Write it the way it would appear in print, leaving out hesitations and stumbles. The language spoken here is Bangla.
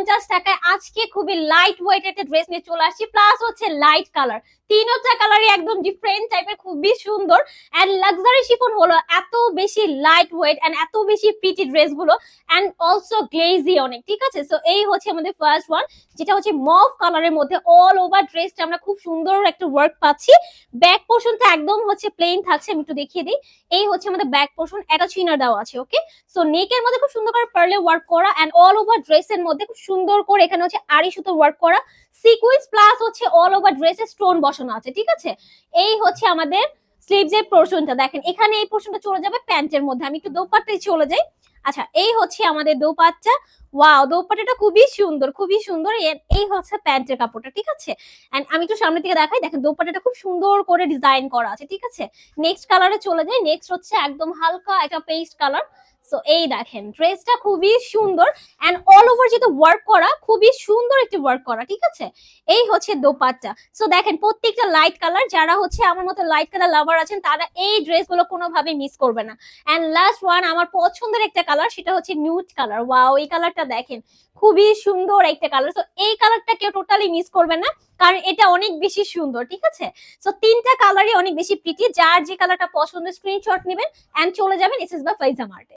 টাকায় আজকে খুবই লাইট ওয়েট একটা ড্রেস নিয়ে চলে আসছি, প্লাস হচ্ছে লাইট কালার। তিনটা কালারই একদম ডিফারেন্ট টাইপের, খুবই সুন্দর এন্ড লাক্সারি শিফন হলো, এত বেশি লাইট ওয়েট এন্ড এত বেশি প্রিটি ড্রেস গুলো এন্ড অলসো গ্লেজি অনেক, ঠিক আছে। সো এই হচ্ছে আমাদের ফার্স্ট ওয়ান, যেটা হচ্ছে মভ কালারের মধ্যে অল ওভার ড্রেসটা আমরা খুব সুন্দর একটা ওয়ার্ক পাচ্ছি। ব্যাক পোর্শনটা একদম হচ্ছে প্লেন থাকছে, আমি একটু দেখিয়ে দিই। এই হচ্ছে আমাদের ব্যাক পোর্শন, এটা চিনার দেওয়া আছে, ওকে। সো নেকের মধ্যে খুব সুন্দর করে পার্লে ওয়ার্ক করা এন্ড অল ওভার ড্রেসের মধ্যে খুব সুন্দর করে এখানে হচ্ছে আড়ি সুতো ওয়ার্ক করা, সিকুয়েন্স প্লাস হচ্ছে অল ওভার ড্রেসে স্টোন বসানো আছে, ঠিক আছে। এই হচ্ছে আমাদের স্লিভস এর পোর্শনটা, দেখেন এখানে এই পোর্শনটা চলে যাবে প্যান্টের মধ্যে। আমি একটু দোপাট্টায় চলে যাই। আচ্ছা, এই হচ্ছে আমাদের দোপাট্টা। ওয়াও, দোপাট্টাটা খুবই সুন্দর, খুবই সুন্দর। এই হচ্ছে প্যান্টের কাপড়টা, ঠিক আছে। এন্ড আমি একটু সামনে থেকে দেখাই, দেখেন দোপাট্টাটা খুব সুন্দর করে ডিজাইন করা আছে, ঠিক আছে। নেক্সট কালারে চলে যাই। নেক্সট হচ্ছে একদম হালকা একটা পেস্ট কালার। সো এই দেখেন ড্রেসটা খুবই সুন্দর এন্ড অল ওভার যেটা ওয়ার্ক করা, খুবই সুন্দর একটি ওয়ার্ক করা, ঠিক আছে। এই হচ্ছে দোপাট্টা। সো দেখেন প্রত্যেকটা লাইট কালার, যারা হচ্ছে আমার মতো লাইট কালার লাভার আছেন তারা এই ড্রেসগুলো কোনোভাবে মিস করবে না। এন্ড লাস্ট ওয়ান, আমার পছন্দের একটা কালার, সেটা হচ্ছে নিউড কালার। ওয়াও, এই কালারটা দেখেন খুবই সুন্দর একটা কালার। সো এই কালারটা কেউ টোটালি মিস করবে না, কারণ এটা অনেক বেশি সুন্দর, ঠিক আছে। সো তিনটা কালারই অনেক বেশি প্রিটি। যার যে কালারটা পছন্দ স্ক্রিনশট নেবেন এন্ড চলে যাবেন এসএস বা ফাইজা মার্টে।